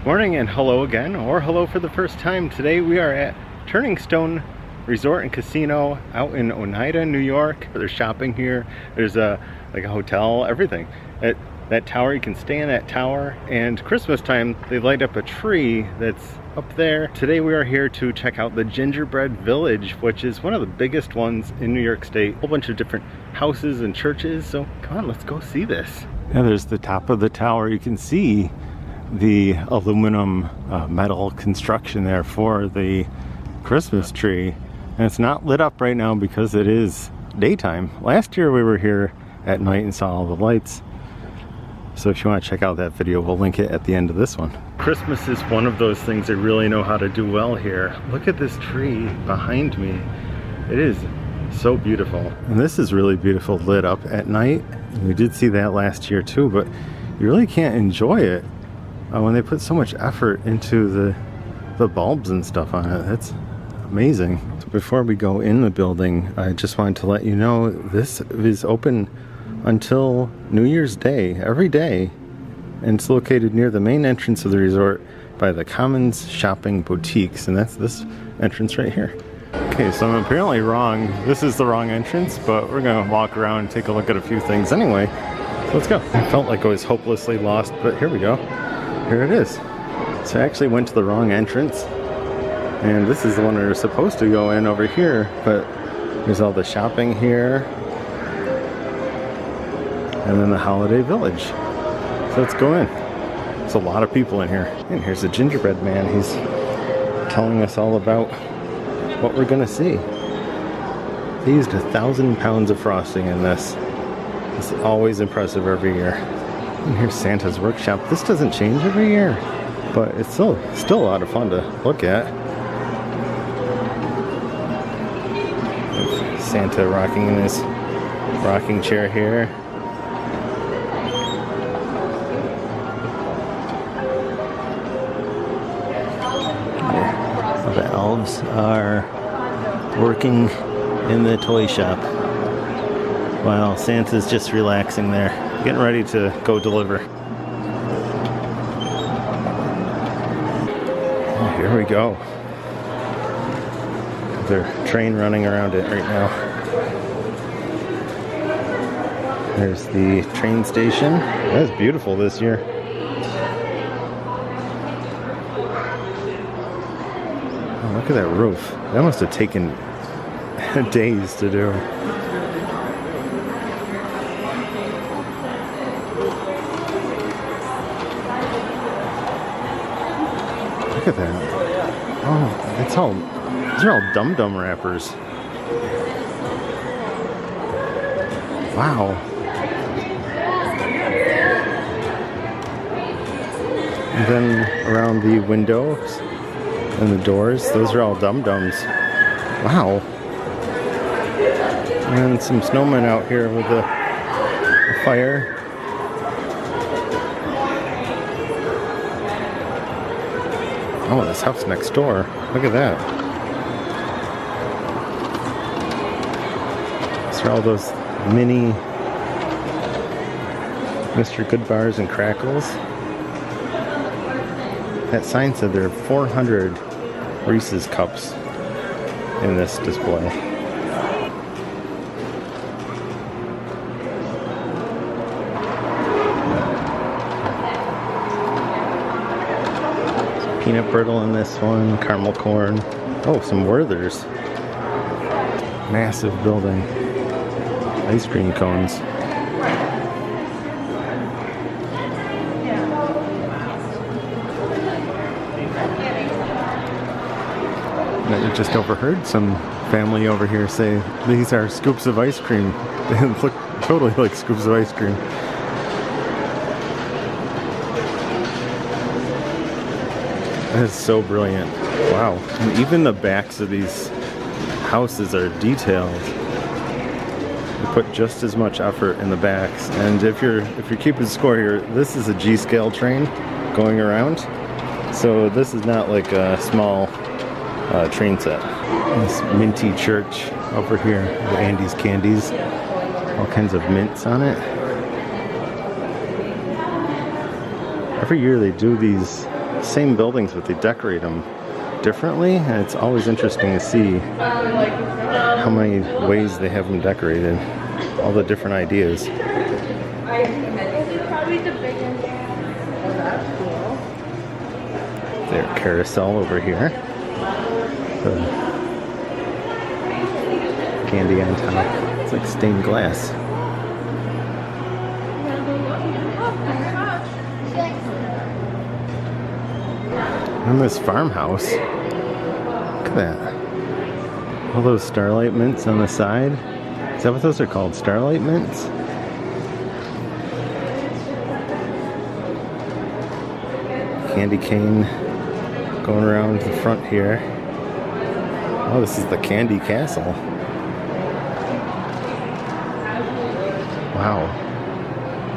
Morning and hello again, or hello for the first time. Today we are at Turning Stone Resort and Casino out in Oneida, New York. There's shopping here, there's like a hotel, everything. At that tower, you can stay in that tower, and Christmas time they light up a tree that's up there. Today we are here to check out the Gingerbread Village, which is one of the biggest ones in New York State. A whole bunch of different houses and churches, so come on, let's go see this. Yeah, there's the top of the tower. You can see the aluminum metal construction there for the Christmas tree, and it's not lit up right now because it is daytime. Last year we were here at night and saw all the lights, so if you want to check out that video, we'll link it at the end of this one. Christmas is one of those things they really know how to do well here. Look at this tree behind me. It is so beautiful, and this is really beautiful lit up at night. We did see that last year too, but you really can't enjoy it when they put so much effort into the bulbs and stuff on it. That's amazing. So before we go in the building, I just wanted to let you know this is open until New Year's Day, every day, and it's located near the main entrance of the resort by the Commons Shopping Boutiques, and that's this entrance right here. Okay, so I'm apparently wrong. This is the wrong entrance, but we're gonna walk around and take a look at a few things anyway. So let's go. I felt like I was hopelessly lost, but here we go. Here it is. So I actually went to the wrong entrance, and this is the one we're supposed to go in over here, but there's all the shopping here, and then the Holiday Village. So let's go in. There's a lot of people in here. And here's the gingerbread man. He's telling us all about what we're gonna see. They used 1,000 pounds of frosting in this. It's always impressive every year. And here's Santa's workshop. This doesn't change every year, but it's still a lot of fun to look at. There's Santa rocking in his rocking chair here. The elves are working in the toy shop while Santa's just relaxing there, getting ready to go deliver. Oh, here we go. Their train running around it right now. There's the train station. That's beautiful this year. Oh, look at that roof. That must have taken days to do. Look at that. Oh, these are all dum-dum wrappers. Wow. And then around the windows and the doors, those are all dum-dums. Wow. And some snowmen out here with a fire. Oh, this house next door. Look at that. These are all those mini Mr. Goodbars and Crackles. That sign said there are 400 Reese's cups in this display. Peanut brittle in this one, caramel corn. Oh, some Werthers. Massive building. Ice cream cones. I just overheard some family over here say these are scoops of ice cream. They look totally like scoops of ice cream. That is so brilliant. Wow. And even the backs of these houses are detailed. You put just as much effort in the backs. And if you're keeping score here, this is a G-scale train going around. So this is not like a small train set. This minty church over here, the Andy's candies, all kinds of mints on it. Every year they do these same buildings, but they decorate them differently, and it's always interesting to see how many ways they have them decorated, all the different ideas. Their carousel over here. The candy on top. It's like stained glass. And this farmhouse. Look at that. All those Starlight Mints on the side. Is that what those are called? Starlight Mints? Candy cane going around the front here. Oh, this is the Candy Castle. Wow.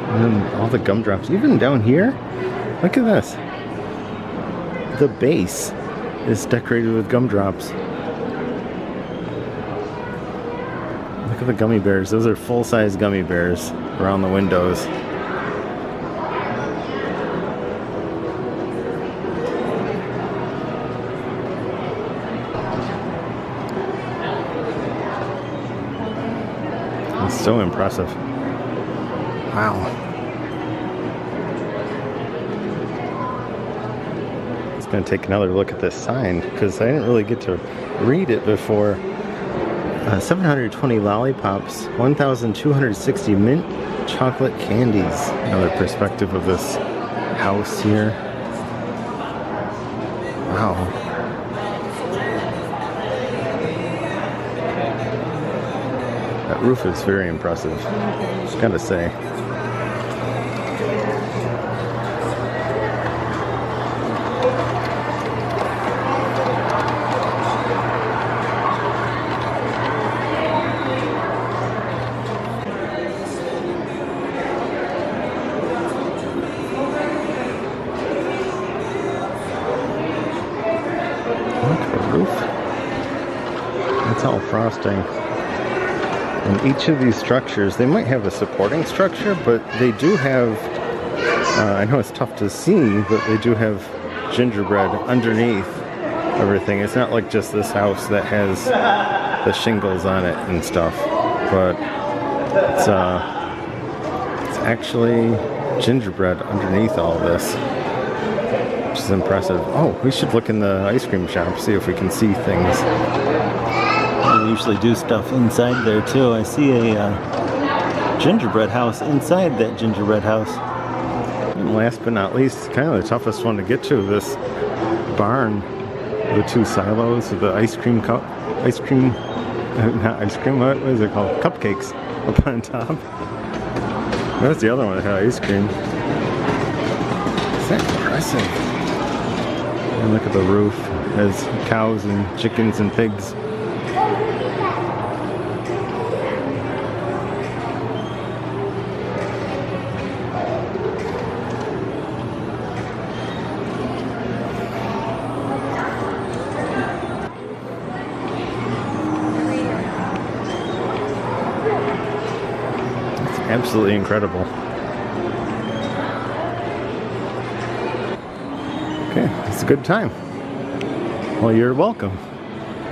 And then all the gumdrops. Even down here, look at this. The base is decorated with gumdrops. Look at the gummy bears. Those are full-size gummy bears around the windows. It's so impressive. Wow. Going to take another look at this sign because I didn't really get to read it before. 720 lollipops, 1,260 mint chocolate candies. Another perspective of this house here. Wow. That roof is very impressive, just gotta say. Roof. It's all frosting. And each of these structures, they might have a supporting structure, but they do have, I know it's tough to see, but they do have gingerbread underneath everything. It's not like just this house that has the shingles on it and stuff, but it's actually gingerbread underneath all this. Which is impressive. Oh, we should look in the ice cream shop, see if we can see things. They usually do stuff inside there too. I see a gingerbread house inside that gingerbread house. And last but not least, kind of the toughest one to get to, this barn. The two silos with the not ice cream, what is it called? Cupcakes up on top. That's the other one that had ice cream. Is that impressive? And look at the roof. It has cows and chickens and pigs. It's absolutely incredible. Okay, it's a good time. Well, you're welcome.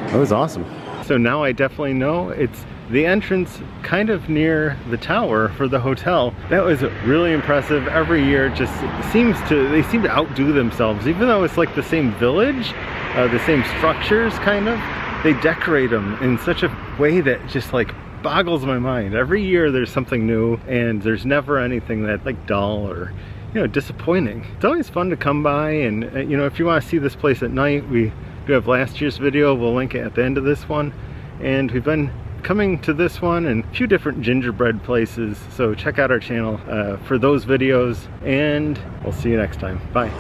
That was awesome. So now I definitely know it's the entrance kind of near the tower for the hotel. That was really impressive. Every year just they seem to outdo themselves, even though it's like the same village, the same structures kind of. They decorate them in such a way that just like boggles my mind. Every year there's something new, and there's never anything that's like dull or, you know, disappointing. It's always fun to come by, and you know, if you want to see this place at night, we do have last year's video. We'll link it at the end of this one. And we've been coming to this one and a few different gingerbread places, so check out our channel for those videos, and we'll see you next time. Bye.